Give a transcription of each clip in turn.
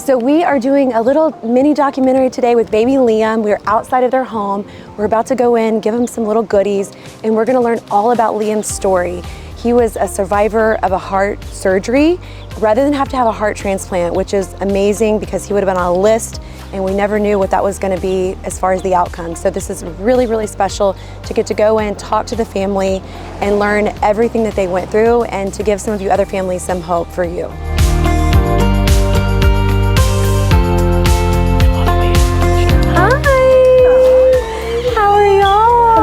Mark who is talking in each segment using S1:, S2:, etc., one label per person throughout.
S1: So we are doing a little mini documentary today with baby Liam. We're outside of their home. We're about to go in, give him some little goodies, and we're gonna learn all about Liam's story. He was a survivor of a heart surgery rather than have to have a heart transplant, which is amazing because he would have been on a list and we never knew what that was gonna be as far as the outcome. So this is really, really special to get to go in, talk to the family, and learn everything that they went through and to give some of you other families some hope for you.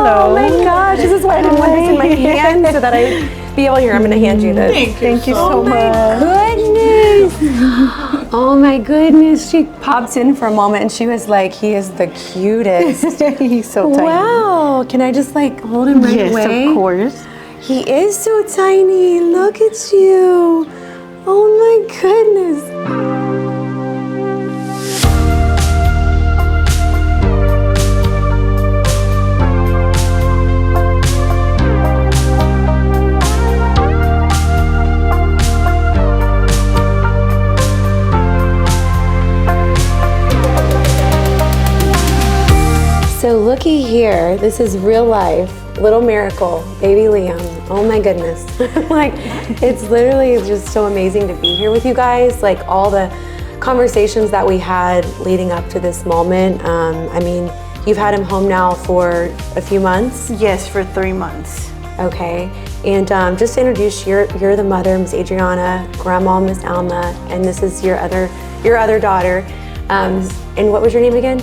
S1: Oh my gosh, this is why I didn't want this in my hand so that I'd be able to hear. I'm going to hand you this.
S2: Thank you so much.
S1: Goodness. Oh my goodness. She pops in for a moment and she was like, he is the cutest.
S2: He's so tiny.
S1: Wow. Can I just like hold him right away?
S2: Yes, of course.
S1: He is so tiny. Look at you. Oh my goodness. So looky here, this is real life, little miracle, baby Liam. Oh my goodness. Like, it's literally just so amazing to be here with you guys. Like all the conversations that we had leading up to this moment. I mean, you've had him home now for a few months?
S2: Yes, for 3 months.
S1: Okay, and just to introduce, you're the mother, Miss Adriana, grandma, Miss Alma, and this is your other daughter. And what was your name again?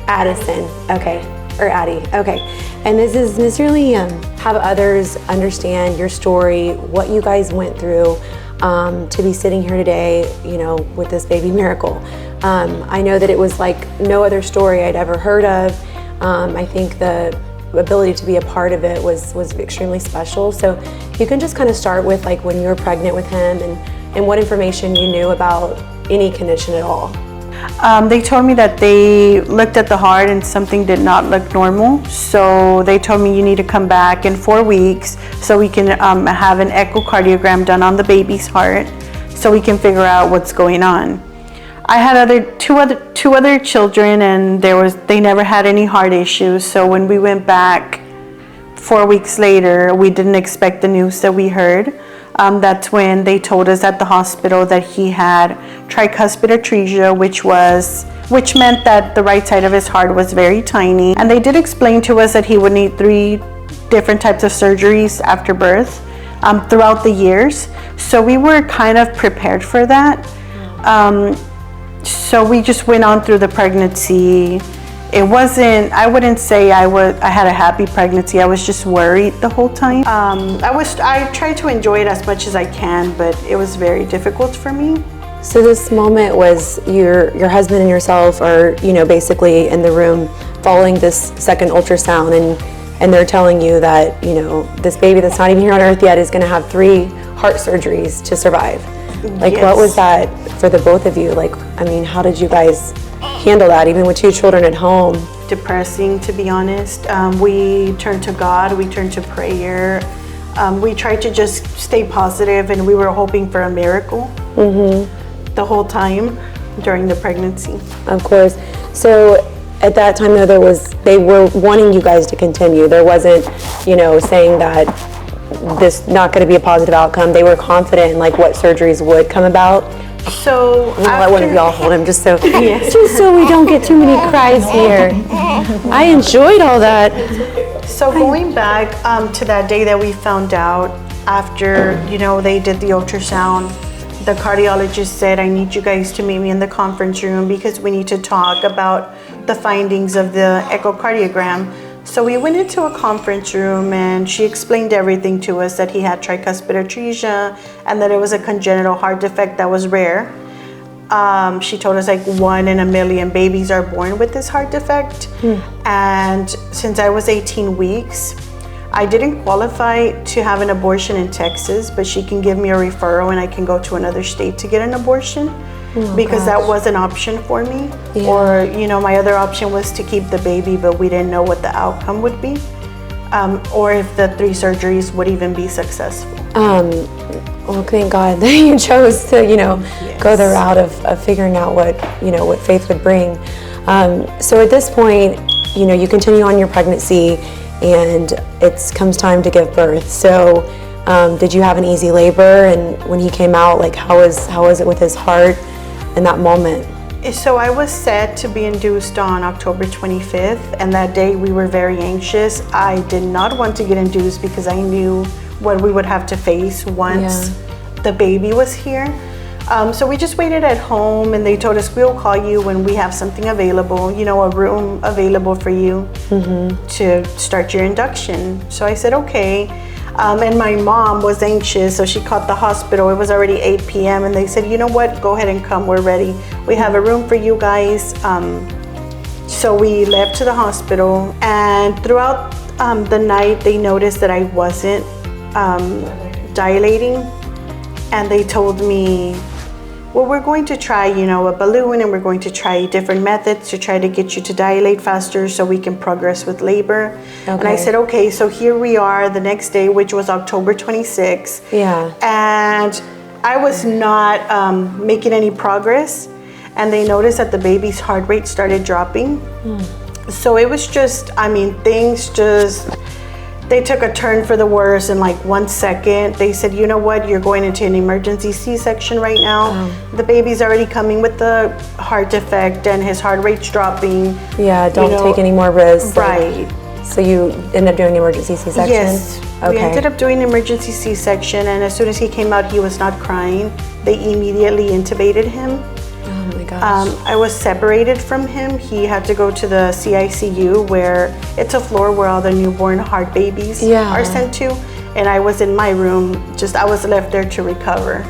S1: Addison, okay, or Addie, okay. And this is Mr. Liam. Have others understand your story, what you guys went through to be sitting here today, you know, with this baby miracle. I know that it was like no other story I'd ever heard of. I think the ability to be a part of it was extremely special. So you can just kind of start with like when you were pregnant with him and what information you knew about any condition at all.
S2: They told me that they looked at the heart and something did not look normal. So they told me you need to come back in 4 weeks so we can have an echocardiogram done on the baby's heart so we can figure out what's going on. I had two other children and they never had any heart issues. So when we went back 4 weeks later, we didn't expect the news that we heard. That's when they told us at the hospital that he had tricuspid atresia, which meant that the right side of his heart was very tiny. And they did explain to us that he would need 3 different types of surgeries after birth throughout the years. So we were kind of prepared for that. So we just went on through the pregnancy. I wouldn't say I had a happy pregnancy. I was just worried the whole time. I tried to enjoy it as much as I can, but it was very difficult for me.
S1: So this moment was your husband and yourself are, you know, basically in the room following this second ultrasound and they're telling you that, you know, this baby that's not even here on earth yet is gonna have 3 heart surgeries to survive. Like, yes. What was that for the both of you? Like, I mean, how did you guys handle that, even with 2 children at home?
S2: Depressing, to be honest. We turned to God, we turned to prayer. We tried to just stay positive and we were hoping for a miracle the whole time during the pregnancy.
S1: Of course. So at that time though, they were wanting you guys to continue. There wasn't, you know, saying that this not going to be a positive outcome. They were confident in like what surgeries would come about.
S2: So
S1: I'm gonna let one of y'all hold him just so we don't get too many cries here. I enjoyed all that.
S2: So going back to that day that we found out, after, you know, they did the ultrasound, the cardiologist said, I need you guys to meet me in the conference room because we need to talk about the findings of the echocardiogram. So we went into a conference room and she explained everything to us, that he had tricuspid atresia and that it was a congenital heart defect that was rare. She told us like 1 in a million babies are born with this heart defect. And since I was 18 weeks, I didn't qualify to have an abortion in Texas, but she can give me a referral and I can go to another state to get an abortion. Because that was an option for me. Yeah. Or, you know, my other option was to keep the baby, but we didn't know what the outcome would be. Or if the 3 surgeries would even be successful.
S1: Well, thank God that you chose to, go the route of figuring out what faith would bring. So at this point, you continue on your pregnancy, and it comes time to give birth. So did you have an easy labor? And when he came out, like how was it with his heart in that moment?
S2: So I was set to be induced on October 25th, and that day we were very anxious. I did not want to get induced because I knew what we would have to face once the baby was here. So we just waited at home, and they told us, we'll call you when we have something available, a room available for you to start your induction. So I said, okay. And my mom was anxious, so she called the hospital. It was already 8 p.m. and they said, you know what, go ahead and come, we're ready. We have a room for you guys. So we left to the hospital, and throughout the night, they noticed that I wasn't dilating. And they told me, well, we're going to try, a balloon, and we're going to try different methods to try to get you to dilate faster so we can progress with labor. Okay. And I said, okay, so here we are the next day, which was October 26th.
S1: Yeah.
S2: And I was not making any progress. And they noticed that the baby's heart rate started dropping. So it was just, things just... They took a turn for the worse in like 1 second. They said, you know what, you're going into an emergency C-section right now. The baby's already coming with the heart defect and his heart rate's dropping.
S1: Yeah, don't take any more risks.
S2: Right.
S1: So you ended up doing emergency C-section?
S2: Yes. Okay. We ended up doing emergency C-section, and as soon as he came out, he was not crying. They immediately intubated him.
S1: Oh my gosh.
S2: I was separated from him. He had to go to the CICU, where it's a floor where all the newborn heart babies are sent to. And I was in my room, I was left there to recover,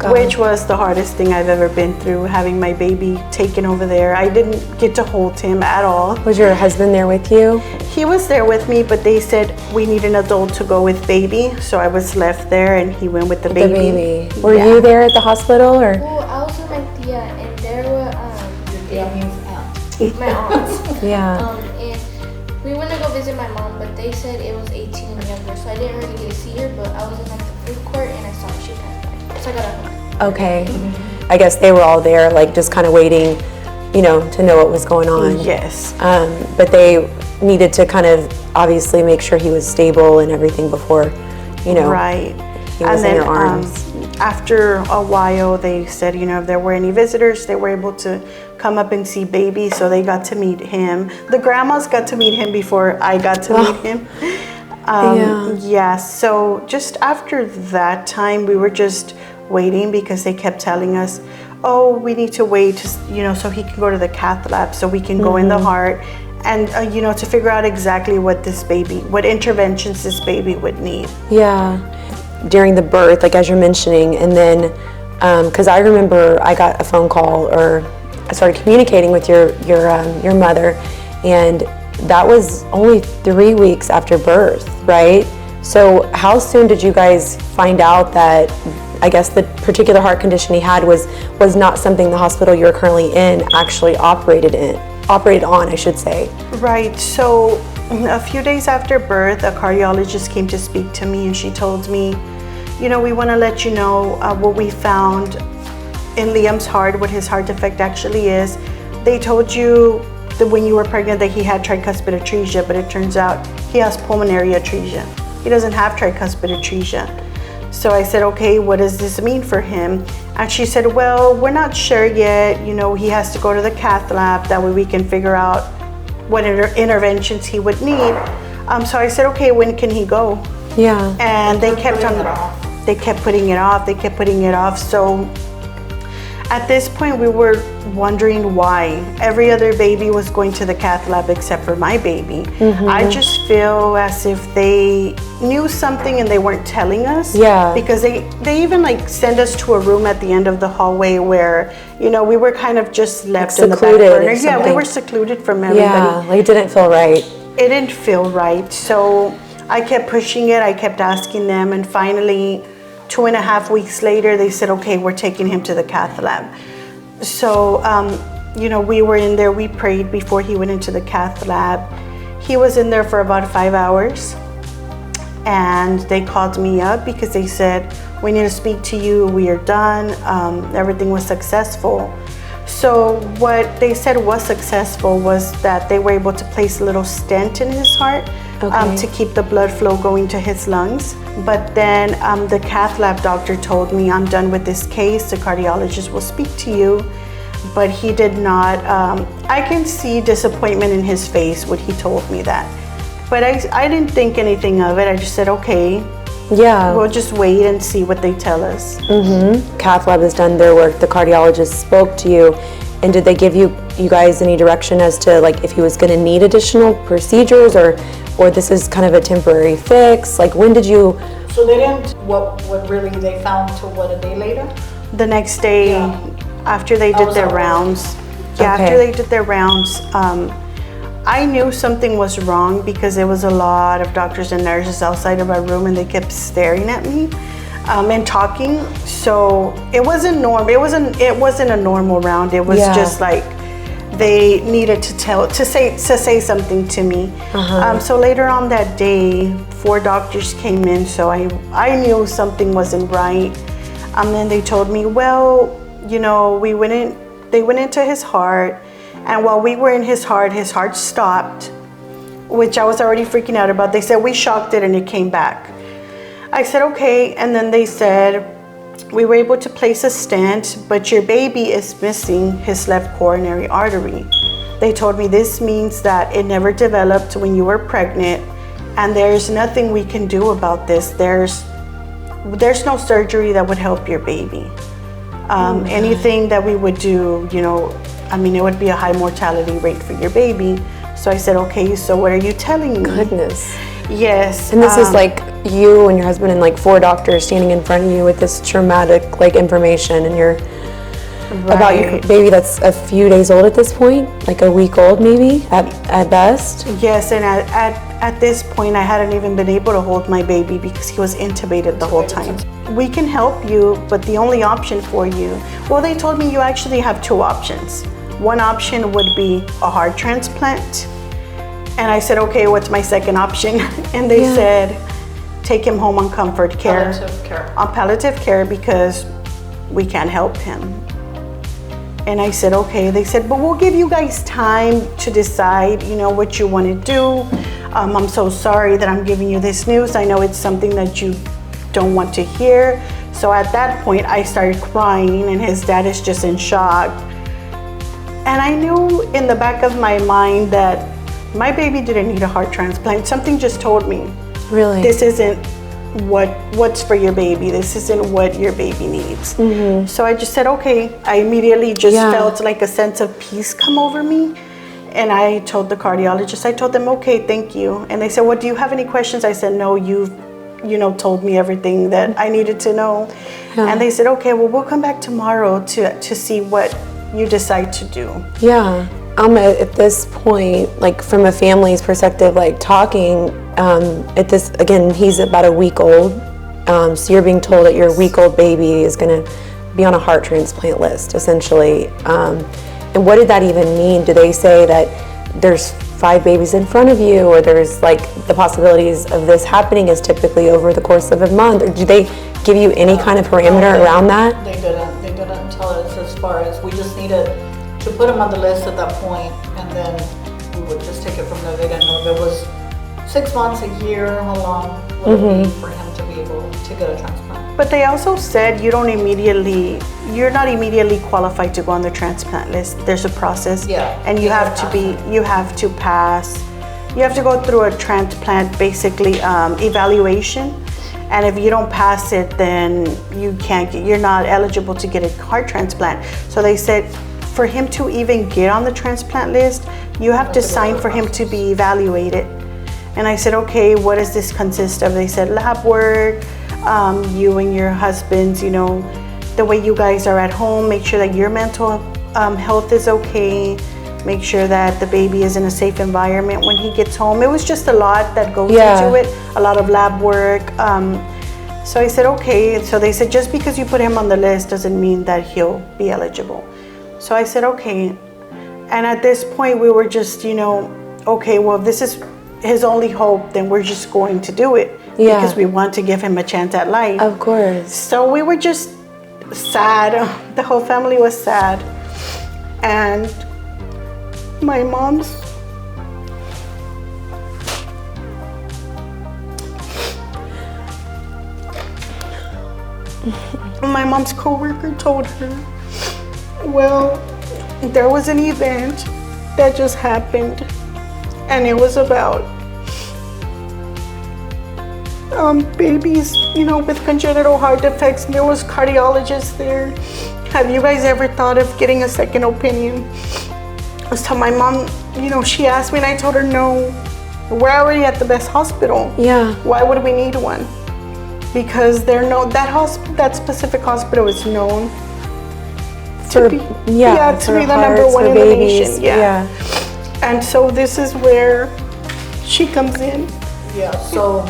S2: which was the hardest thing I've ever been through, having my baby taken over there. I didn't get to hold him at all.
S1: Was your husband there with you?
S2: He was there with me, but they said we need an adult to go with baby. So I was left there, and he went with the baby.
S1: Were you there at the hospital, or?
S3: Well, I was with my tia, and there were my aunts.
S1: Yeah.
S3: And we went to go visit my mom, but they said it was 18 and younger, so I didn't really get to see her. But I was in like the food court, and I saw she passed by, so I got up.
S1: Okay. I guess they were all there, like just kind of waiting, to know what was going on.
S2: Yes.
S1: But they needed to kind of obviously make sure he was stable and everything before,
S2: Right.
S1: he was in your arms.
S2: After a while, they said, if there were any visitors, they were able to come up and see baby, so they got to meet him. The grandmas got to meet him before I got to meet him. So just after that time, we were just waiting because they kept telling us, oh, we need to wait, so he can go to the cath lab, so we can go in the heart, and to figure out exactly what interventions this baby would need.
S1: Yeah. During the birth, like as you're mentioning, and then because I remember I got a phone call, or I started communicating with your mother, and that was only 3 weeks after birth, right? So how soon did you guys find out that, I guess, the particular heart condition he had was not something the hospital you're currently in actually operated on, I should say? Right.
S2: So a few days after birth, a cardiologist came to speak to me, and she told me, we want to let you know what we found in Liam's heart, what his heart defect actually is. They told you that when you were pregnant that he had tricuspid atresia, but it turns out he has pulmonary atresia. He doesn't have tricuspid atresia. So I said, okay, what does this mean for him? And she said, well, we're not sure yet. He has to go to the cath lab. That way we can figure out what interventions he would need. So I said, okay, when can he go?
S1: Yeah.
S2: And they kept putting it off. So at this point, we were wondering why every other baby was going to the cath lab except for my baby. I just feel as if they knew something and they weren't telling us.
S1: Yeah.
S2: Because they even send us to a room at the end of the hallway where, we were kind of just left in the back burner. Yeah, we were secluded from everybody.
S1: Yeah, it didn't feel right.
S2: It didn't feel right. So I kept pushing it. I kept asking them, and finally, 2.5 weeks later, they said, okay, we're taking him to the cath lab. So, we were in there, we prayed before he went into the cath lab. He was in there for about 5 hours, and they called me up because they said, We need to speak to you. We are done. Everything was successful. So what they said was successful was that they were able to place a little stent in his heart to keep the blood flow going to his lungs. But then the cath lab doctor told me, I'm done with this case. The cardiologist will speak to you. But he did not. I can see disappointment in his face when he told me that. But I didn't think anything of it. I just said, okay.
S1: Yeah.
S2: We'll just wait and see what they tell us.
S1: Cath lab has done their work. The cardiologist spoke to you, and did they give you guys any direction as to like if he was going to need additional procedures, or this is kind of a temporary fix? Like when did you?
S4: So they didn't. What really they found to what, a day later?
S2: The next day, after they did their rounds. Yeah, after they did their rounds, I knew something was wrong because there was a lot of doctors and nurses outside of our room, and they kept staring at me and talking. So it wasn't normal. It wasn't a normal round. It was just like they needed to say something to me. So later on that day, 4 doctors came in. So I knew something wasn't right. Then they told me, well, you know, they went into his heart. And while we were in his heart stopped, which I was already freaking out about. They said, we shocked it and it came back. I said, okay. And then they said, we were able to place a stent, but your baby is missing his left coronary artery. They told me this means that it never developed when you were pregnant, and there's nothing we can do about this. There's no surgery that would help your baby. Anything that we would do, you know, I mean, it would be a high mortality rate for your baby. So I said, okay, so what are you telling me?
S1: Goodness.
S2: Yes.
S1: And this is like you and your husband and like 4 doctors standing in front of you with this traumatic like information, and you're about your baby that's a few days old at this point, like a week old maybe at best.
S2: Yes, and at this point I hadn't even been able to hold my baby because he was intubated the whole time. We can help you, but the only option for you, well, they told me you actually have 2 options. One option would be a heart transplant. And I said, okay, what's my second option? And they said, take him home on comfort care.
S4: Palliative care.
S2: On palliative care, because we can't help him. And I said, okay. They said, but we'll give you guys time to decide, you know, what you want to do. I'm so sorry that I'm giving you this news. I know it's something that you don't want to hear. So at that point, I started crying, and his dad is just in shock. And I knew in the back of my mind that my baby didn't need a heart transplant. Something just told me,
S1: Really?
S2: this isn't what's for your baby. This isn't what your baby needs. So I just said, okay. I immediately just felt like a sense of peace come over me. And I told the cardiologist, I told them, okay, thank you. And they said, well, do you have any questions? I said, no, you've told me everything that I needed to know. And they said, okay, well, we'll come back tomorrow to see what you decide to do.
S1: Yeah. At this point, like from a family's perspective, like talking, at this, again, he's about a week old. So you're being told that your week-old baby is going to be on a heart transplant list, essentially. And what did that even mean? Do they say that there's 5 babies in front of you, or there's like the possibilities of this happening is typically over the course of a month? Or do they give you any kind of parameter around that?
S4: They didn't tell us as far as we just needed to put him on the list at that point, and then we would just take it from there. They didn't know if it was 6 months, a year, how long would it be for him to be able to get a transplant.
S2: But they also said you're not immediately qualified to go on the transplant list. There's a process, and you have to go through a transplant basically evaluation. And if you don't pass it, then you're not eligible to get a heart transplant. So they said for him to even get on the transplant list, you have to sign for him to be evaluated. And I said, okay, what does this consist of? They said lab work, you and your husbands, the way you guys are at home, make sure that your mental health is okay, make sure that the baby is in a safe environment when he gets home. It was just a lot that goes into it, a lot of lab work. So I said, okay. So they said, just because you put him on the list doesn't mean that he'll be eligible. So I said, okay. And at this point, we were just, okay, well, if this is his only hope, then we're just going to do it.
S1: Yeah.
S2: because we want to give him a chance at life.
S1: Of course.
S2: So we were just sad. The whole family was sad. And my mom's coworker told her, well, there was an event that just happened, and it was about babies, with congenital heart defects. There was cardiologists there. Have you guys ever thought of getting a second opinion? So my mom, she asked me, and I told her no. We're already at the best hospital.
S1: Yeah.
S2: Why would we need one? Because that specific hospital is known to be the number one in the nation. Yeah. And so this is where she comes in.
S4: Yeah, so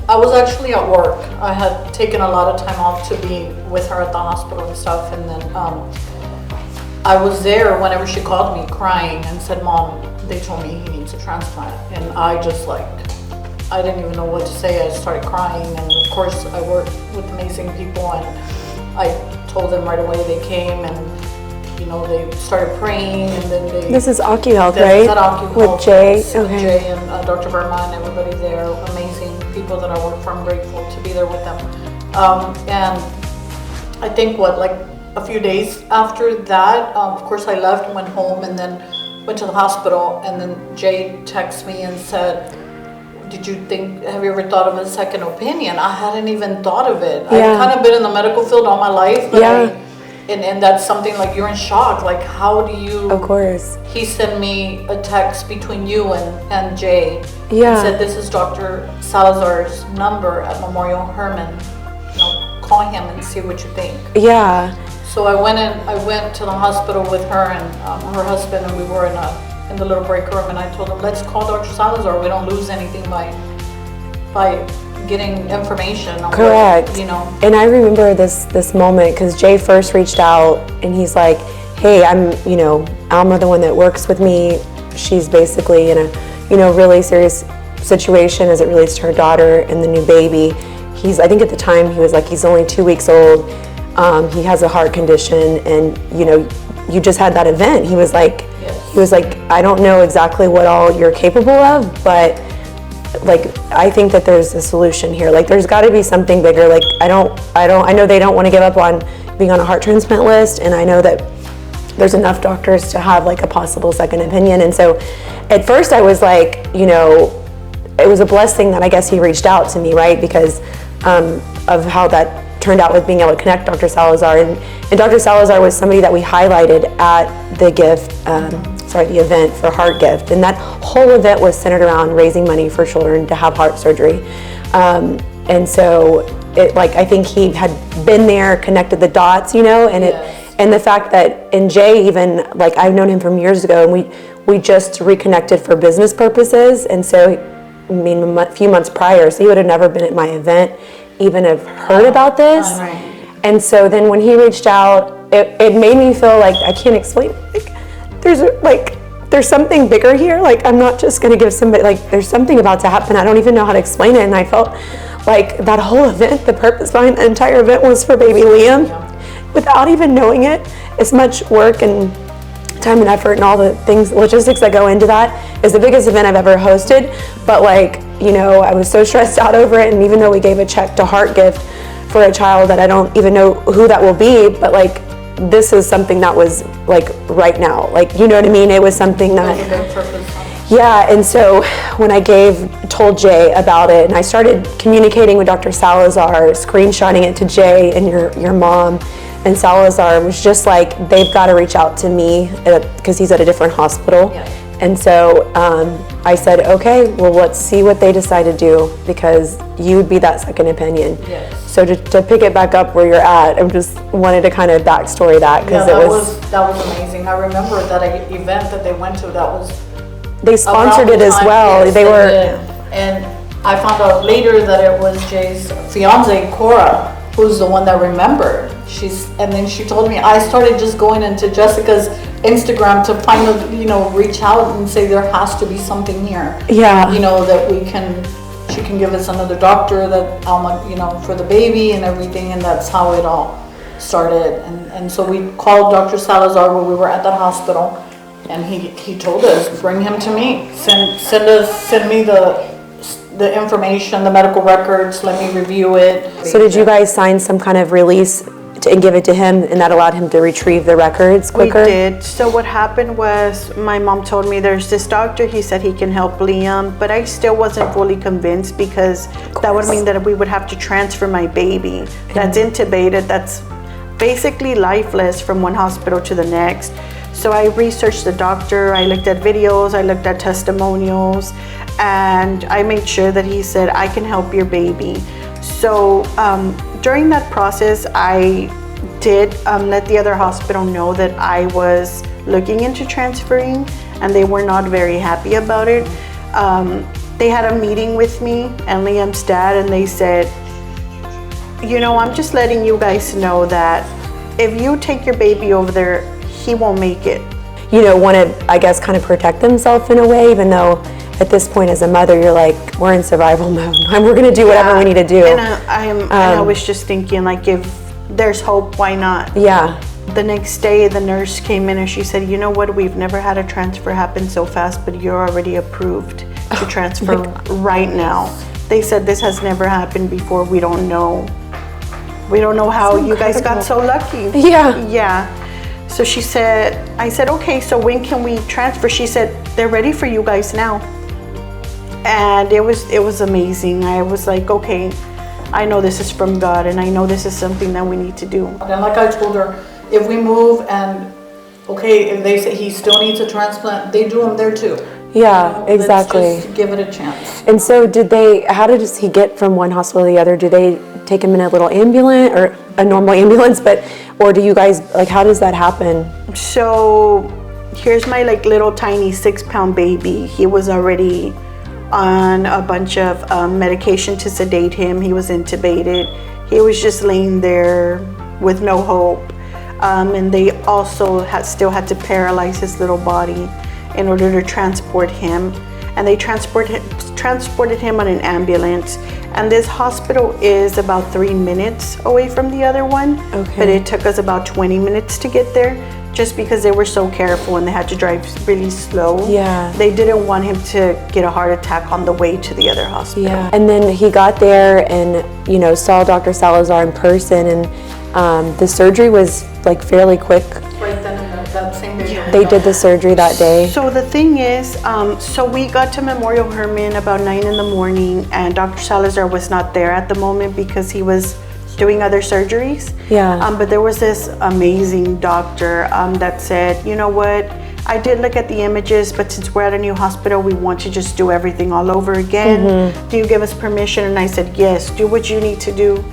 S4: I was actually at work. I had taken a lot of time off to be with her at the hospital and stuff, and then I was there whenever she called me crying and said, Mom, they told me he needs a transplant. And I just I didn't even know what to say. I started crying, and of course I work with amazing people, and I told them right away. They came, and they started praying, and then they.
S1: This is OcuHealth,
S4: That's
S1: right?
S4: at OcuHealth,
S1: With Jay.
S4: yes,
S1: Okay.
S4: With Jay and Dr. Verma and everybody there, amazing people that I work for. I'm grateful to be there with them. And I think a few days after that, of course I left and went home, and then went to the hospital, and then Jay texted me and said, have you ever thought of a second opinion? I hadn't even thought of it.
S1: Yeah.
S4: I've kind of been in the medical field all my life, but
S1: Yeah.
S4: and that's something you're in shock. How do you?
S1: Of course.
S4: He sent me a text between you and Jay.
S1: Yeah.
S4: And said, this is Dr. Salazar's number at Memorial Hermann. Call him and see what you think.
S1: Yeah.
S4: So I went to the hospital with her and her husband, and we were in the little break room, and I told them, let's call Dr. Salazar. We don't lose anything by getting information on
S1: Correct.
S4: what,
S1: And I remember this moment because Jay first reached out, and he's like, hey, I'm Alma, the one that works with me. She's basically in a really serious situation as it relates to her daughter and the new baby. I think at the time he was he's only 2 weeks old. He has a heart condition, and you just had that event. He was like, I don't know exactly what all you're capable of, but I think that there's a solution here. There's got to be something bigger. I know they don't want to give up on being on a heart transplant list, and I know that there's enough doctors to have a possible second opinion. And so at first I was it was a blessing that I guess he reached out to me, right? Because of how that turned out with being able to connect Dr. Salazar. And Dr. Salazar was somebody that we highlighted at the event for Heart Gift. And that whole event was centered around raising money for children to have heart surgery. And so I think he had been there, connected the dots, and
S4: Yes.
S1: and the fact that, and Jay even, I've known him from years ago, and we just reconnected for business purposes. And so, a few months prior, so he would have never been at my event, even have heard about this.
S4: Right.
S1: And so then when he reached out, it made me feel I can't explain, there's something bigger here. I'm not just gonna give somebody, there's something about to happen. I don't even know how to explain it. And I felt that whole event, the purpose behind the entire event was for baby Liam. Without even knowing it, as much work and time and effort and all the things, logistics that go into that is the biggest event I've ever hosted. But I was so stressed out over it. And even though we gave a check to Heart Gift for a child that I don't even know who that will be, but this is something that was right now, you know what I mean? It was something that,
S4: There's a big purpose.
S1: yeah. And so when I told Jay about it, and I started communicating with Dr. Salazar, screenshotting it to Jay and your mom, and Salazar was just they've got to reach out to me because he's at a different hospital.
S4: Yeah.
S1: And so I said, okay, well, let's see what they decide to do, because you would be that second opinion.
S4: Yes.
S1: So to pick it back up where you're at, I just wanted to kind of backstory that, because
S4: that was amazing. I remember that event that they went to.
S1: they sponsored
S4: around
S1: it
S4: the
S1: as
S4: time,
S1: well.
S4: yes,
S1: they were,
S4: did. And I found out later that it was Jay's fiance, Cora, who's the one that remembered. And then she told me, I started just going into Jessica's Instagram to find reach out and say there has to be something here.
S1: Yeah.
S4: That we can, she you can give us another doctor that Alma, you know, for the baby and everything, and that's how it all started. And so we called Dr. Salazar when we were at that hospital, and he told us, bring him to me, send me the information, the medical records, let me review it.
S1: So did you guys sign some kind of release and give it to him, and that allowed him to retrieve the records quicker?
S2: We did. So what happened was my mom told me there's this doctor, he said he can help Liam, but I still wasn't fully convinced because that would mean that we would have to transfer my baby that's intubated, that's basically lifeless, from one hospital to the next. So I researched the doctor, I looked at videos, I looked at testimonials, and I made sure that he said, I can help your baby. So during that process, I did let the other hospital know that I was looking into transferring, and they were not very happy about it. They had a meeting with me and Liam's dad, and they said, you know, I'm just letting you guys know that if you take your baby over there, he won't make it.
S1: You know, want to, I guess, kind of protect themselves in a way, even though at this point as a mother, you're like, we're in survival mode. We're going to do whatever we need to do.
S2: And I was just thinking, like, if there's hope, why not?
S1: Yeah.
S2: The next day, the nurse came in and she said, you know what, we've never had a transfer happen so fast, but you're already approved to transfer right now. They said this has never happened before. We don't know. We don't know how you guys got so lucky.
S1: Yeah.
S2: Yeah. So she said, I said, okay, so when can we transfer? She said, they're ready for you guys now. And it was amazing. I was like, okay, I know this is from God, and I know this is something that we need to do.
S4: And like I told her, if we move and, okay, if they say he still needs a transplant, they do them there too.
S1: Yeah, exactly.
S4: Let's just give it a chance.
S1: And so how did he get from one hospital to the other? Do they take him in a little ambulance, or a normal ambulance, or do you guys, like, how does that happen?
S2: So here's my like little tiny 6-pound baby. He was already on a bunch of medication to sedate him. He was intubated. He was just laying there with no hope. And they also still had to paralyze his little body in order to transport him. And they transported him on an ambulance. And this hospital is about 3 minutes away from the other one.
S1: Okay.
S2: But it took us about 20 minutes to get there, just because they were so careful and they had to drive really slow.
S1: Yeah.
S2: They didn't want him to get a heart attack on the way to the other hospital.
S1: Yeah. And then he got there and, you know, saw Dr. Salazar in person, and the surgery was like fairly quick.
S4: Right then and that same day.
S1: They did the surgery that day.
S2: So the thing is, so we got to Memorial Hermann about 9 in the morning, and Dr. Salazar was not there at the moment because he was doing other surgeries.
S1: Yeah.
S2: But there was this amazing doctor that said, you know what, I did look at the images, but since we're at a new hospital, we want to just do everything all over again. Do you give us permission? And I said, yes, do what you need to do.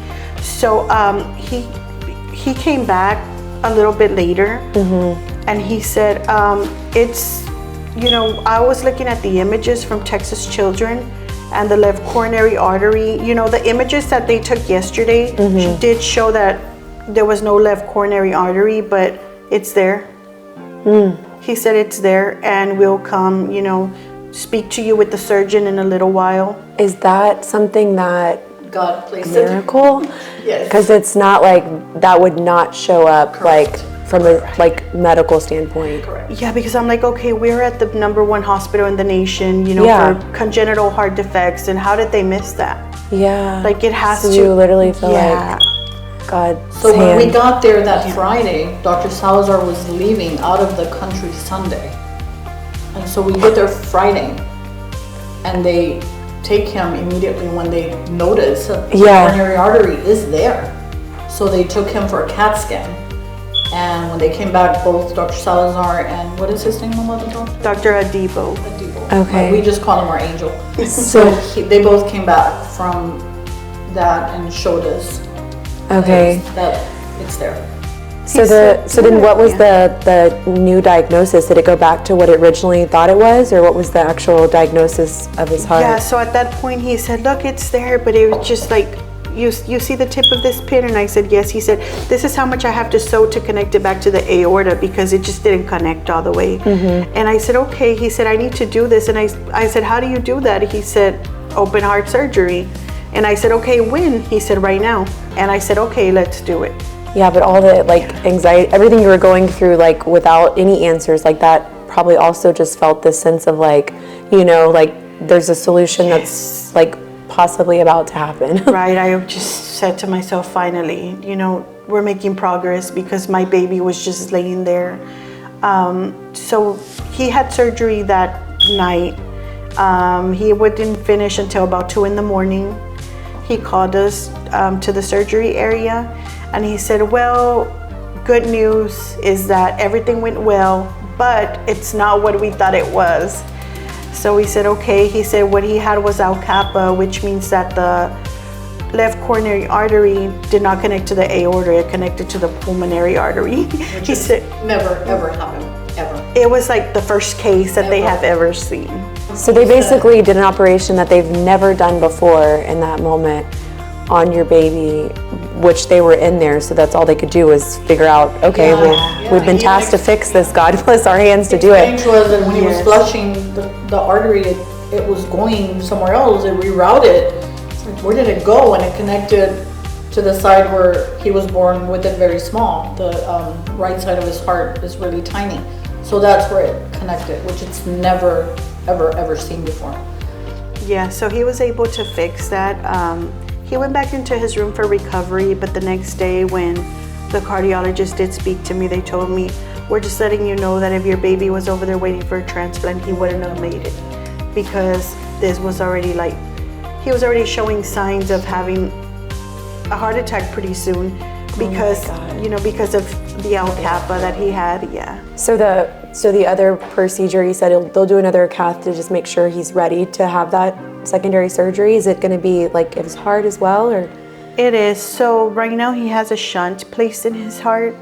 S2: So he came back a little bit later, and he said, it's, you know, I was looking at the images from Texas Children, and the left coronary artery, you know, the images that they took yesterday did show that there was no left coronary artery, but it's there. He said it's there, and we'll come, you know, speak to you with the surgeon in a little while.
S1: Is that something that
S4: God placed it.
S1: miracle?
S4: Yes.
S1: Because it's not like that would not show up.
S4: Correct.
S1: Like from a like medical standpoint.
S4: Correct.
S2: Yeah, because I'm like, okay, we're at the #1 hospital in the nation, you know,
S1: Yeah.
S2: for congenital heart defects, and how did they miss that?
S1: Yeah.
S2: Like, it has
S1: so
S2: to.
S1: you literally feel
S2: Yeah.
S1: like God's
S4: So when we
S1: hand.
S4: got there that Friday, Dr. Salazar was leaving out of the country Sunday. And so we get there Friday, and they take him immediately when they notice that the
S1: Yeah.
S4: coronary artery is there. So they took him for a CAT scan. And when they came back, both Dr. Salazar and what is his name, Mama?
S2: Dr. Adibo.
S1: Okay.
S4: We just call him our angel.
S1: So-
S4: They both came back from that and showed us
S1: Okay.
S4: that it's there.
S1: So
S2: said-
S1: then what was
S2: Yeah.
S1: the new diagnosis? Did it go back to what it originally thought it was, or what was the actual diagnosis of his heart?
S2: Yeah, so at that point he said, look, it's there, but it was just like, you see the tip of this pin? And I said, yes. He said, this is how much I have to sew to connect it back to the aorta because it just didn't connect all the way. And I said, okay. He said, I need to do this. And I said, how do you do that? He said, open heart surgery. And I said, okay, when? He said, right now. And I said, okay, let's do it.
S1: Yeah, but all the like anxiety, everything you were going through, like without any answers, like that probably also just felt this sense of like, you know, like there's a solution that's like possibly about to happen.
S2: Right, I just said to myself, finally, you know, we're making progress, because my baby was just laying there. So he had surgery that night. He wouldn't finish until about 2 a.m. He called us to the surgery area, and he said, well, good news is that everything went well, but it's not what we thought it was. So we said, okay. He said what he had was Al-Kappa, which means that the left coronary artery did not connect to the aorta, it connected to the pulmonary artery.
S4: Which
S2: He
S4: has
S2: said
S4: never ever happened, ever.
S2: it was like the first case that they have ever seen.
S1: So they basically did an operation that they've never done before in that moment on your baby, which they were in there, so that's all they could do was figure out, okay, we've been tasked to fix this, God bless our hands to do it.
S4: Strange was that when he was flushing the artery, it was going somewhere else, it rerouted. It's like, where did it go? And it connected to the side where he was born with it very small. The right side of his heart is really tiny. So that's where it connected, which it's never, ever seen before.
S2: Yeah, so he was able to fix that. He went back into his room for recovery, but the next day when the cardiologist did speak to me, they told me, we're just letting you know that if your baby was over there waiting for a transplant, he wouldn't have made it, because this was already like, he was already showing signs of having a heart attack pretty soon, because, you know, because of the Al-Kappa that he had, yeah.
S1: So the other procedure, you said they'll do another cath to just make sure he's ready to have that secondary surgery. Is it going to be like his heart as well, or?
S2: It is. So right now he has a shunt placed in his heart,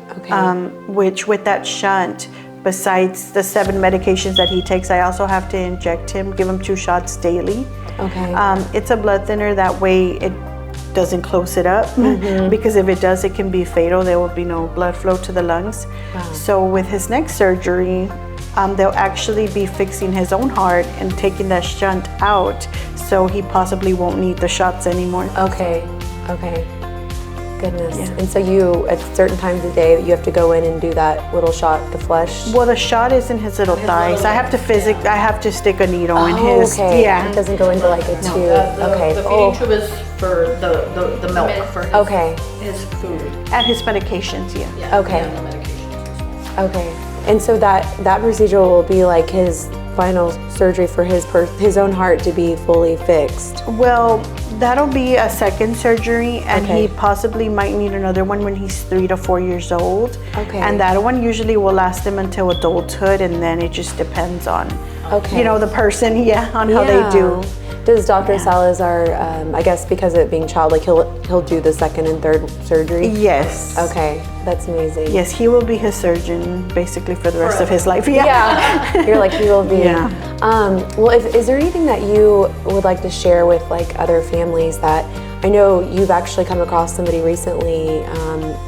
S2: which with that shunt, besides the 7 medications that he takes, I also have to inject him, give him 2 shots daily.
S1: Okay.
S2: It's a blood thinner, that way it doesn't close it up, because if it does, it can be fatal. There will be no blood flow to the lungs. So with his next surgery, they'll actually be fixing his own heart and taking that shunt out, so he possibly won't need the shots anymore.
S1: Okay. Goodness. Yeah. And so you, at certain times of the day, you have to go in and do that little shot, the flesh?
S2: Well, the shot is in his little thighs. I have to I have to stick a needle in his.
S1: Okay.
S2: Yeah.
S1: It doesn't go into like a tube.
S4: The feeding tube is for the milk, for his food.
S2: And his medications, yeah.
S1: Okay.
S4: And the medications.
S1: Okay. And so that procedure will be like his final surgery for his own heart to be fully fixed.
S2: Well, that'll be a second surgery, and he possibly might need another one when he's 3 to 4 years old.
S1: Okay.
S2: And that one usually will last him until adulthood, and then it just depends on, you know, the person, on how they do.
S1: Does Dr. Salazar, I guess because of it being child, like he'll do the second and third surgery?
S2: Yes.
S1: Okay, that's amazing.
S2: Yes, he will be his surgeon basically for the rest of his life.
S1: Yeah. You're like, he will be. Yeah. Well, is there anything that you would like to share with like other families that, I know you've actually come across somebody recently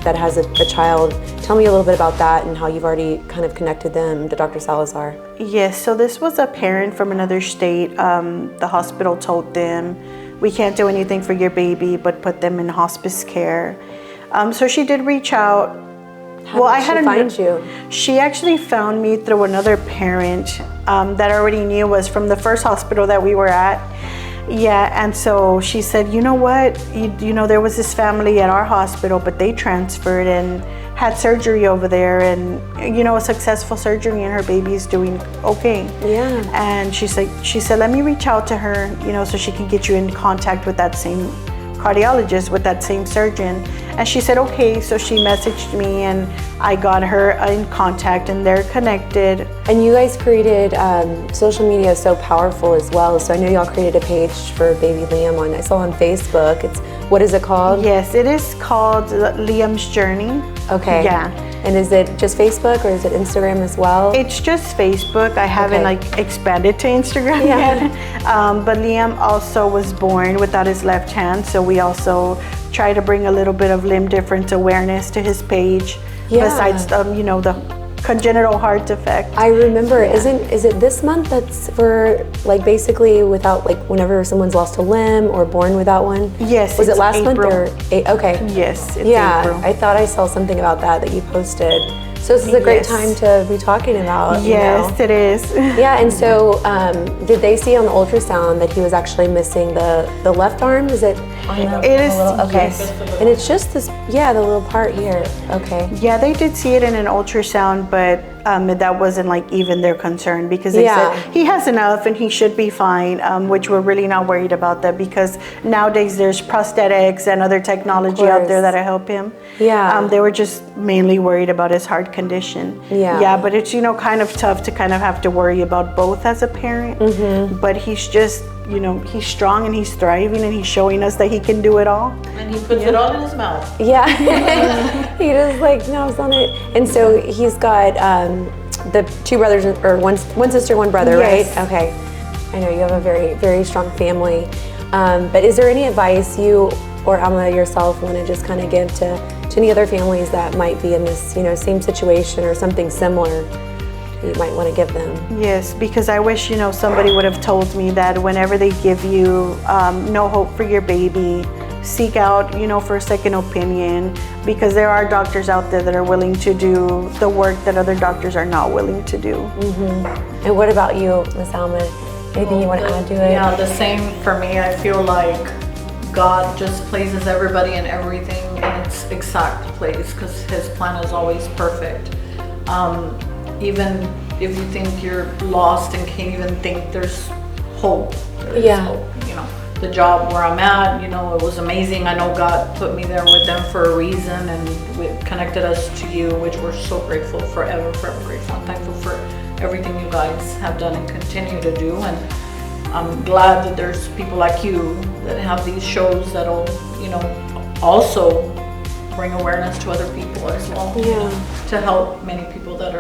S1: that has a child. Tell me a little bit about that and how you've already kind of connected them to Dr. Salazar.
S2: Yes, so this was a parent from another state. The hospital told them, we can't do anything for your baby, but put them in hospice care. So she did reach out.
S1: How did she find you?
S2: She actually found me through another parent that already knew us from the first hospital that we were at. Yeah, and so she said, you know what, you know, there was this family at our hospital, but they transferred and had surgery over there, and you know, a successful surgery, and her baby's doing okay.
S1: Yeah.
S2: And she said, let me reach out to her, you know, so she can get you in contact with that same cardiologist, with that same surgeon. And she said, okay, so she messaged me and I got her in contact, and they're connected.
S1: And you guys created, social media is so powerful as well. So I know y'all created a page for baby Liam I saw on Facebook. What is it called?
S2: Yes, it is called Liam's Journey.
S1: Okay.
S2: Yeah.
S1: And is it just Facebook or is it Instagram as well?
S2: It's just Facebook. I haven't like expanded to Instagram yet. But Liam also was born without his left hand, so we also try to bring a little bit of limb difference awareness to his page. Besides, you know, the congenital heart defect.
S1: I remember, is it this month that's for like basically without, like whenever someone's lost a limb or born without one?
S2: Yes,
S1: Was it
S2: it's
S1: last month
S2: April.
S1: or, okay.
S2: Yes, it's
S1: Yeah,
S2: April.
S1: I thought I saw something about that you posted. So this is a great
S2: Yes.
S1: time to be talking about,
S2: Yes, it is.
S1: Yeah, and so did they see on the ultrasound that he was actually missing the left arm? Is it on the
S2: It is,
S1: okay.
S2: yes.
S1: And it's just this, the little part here. Okay.
S2: Yeah, they did see it in an ultrasound, but that wasn't like even their concern because they
S1: Yeah.
S2: said he has enough and he should be fine, which we're really not worried about that because nowadays there's prosthetics and other technology out there
S1: course.
S2: that'll help him.
S1: Yeah.
S2: They were just mainly worried about his heart condition.
S1: Yeah.
S2: Yeah, but it's, kind of tough to kind of have to worry about both as a parent.
S1: Mm-hmm.
S2: But he's just, he's strong and he's thriving and he's showing us that he can do it all.
S4: And he puts it all in his mouth.
S1: Yeah. He just like gnaws on it. And so he's got the two brothers, or one sister, one brother,
S2: Yes.
S1: right? Okay. I know you have a very, very strong family. But is there any advice you or Alma yourself want to just kind of give to any other families that might be in this, same situation or something similar that you might want to give them?
S2: Yes, because I wish, somebody would have told me that whenever they give you no hope for your baby, seek out, for a second opinion, because there are doctors out there that are willing to do the work that other doctors are not willing to do.
S1: And what about you, Miss Alma? Anything you want to add to it?
S4: Yeah, the same for me. I feel like God just places everybody in everything in its exact place because His plan is always perfect. Even if you think you're lost and can't even think there's hope, there is
S1: Yeah.
S4: hope. The job where I'm at, it was amazing. I know God put me there with them for a reason and connected us to you, which we're so grateful, forever grateful. I'm thankful for everything you guys have done and continue to do. And I'm glad that there's people like you that have these shows that'll, also bring awareness to other people as well.
S1: Yeah.
S4: To help many people that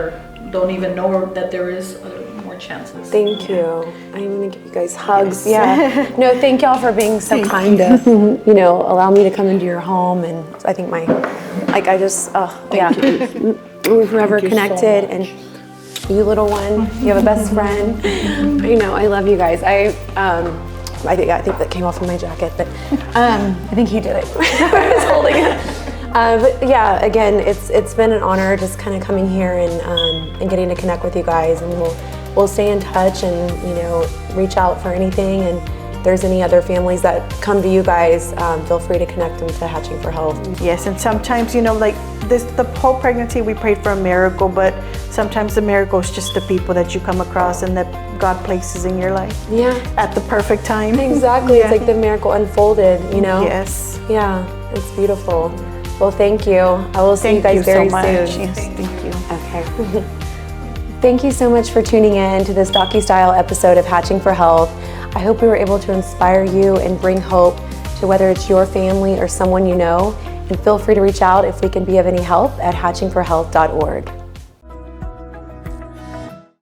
S4: don't even know that there is more chances.
S1: Thank you. I'm gonna give you guys hugs. Yeah. No, thank y'all for being so kind to, allow me to come into your home. And I think we're forever connected. And you little one, you have a best friend. I know, I love you guys. I think that came off of my jacket, but I think he did it. I was holding it. But yeah, again, it's been an honor just kind of coming here and getting to connect with you guys, and we'll stay in touch and reach out for anything. And if there's any other families that come to you guys, feel free to connect them to Hatching for Health.
S2: Yes, and sometimes, the whole pregnancy we prayed for a miracle, but sometimes the miracle is just the people that you come across and that God places in your life.
S1: Yeah,
S2: At the perfect time.
S1: exactly. It's like the miracle unfolded.
S2: Yes.
S1: Yeah, it's beautiful. Well, thank you. I will see you guys very
S2: so much.
S1: soon.
S2: Yes, thank you.
S1: Okay. Thank you so much for tuning in to this docu-style episode of Hatching for Health. I hope we were able to inspire you and bring hope to whether it's your family or someone you know. And feel free to reach out if we can be of any help at hatchingforhealth.org.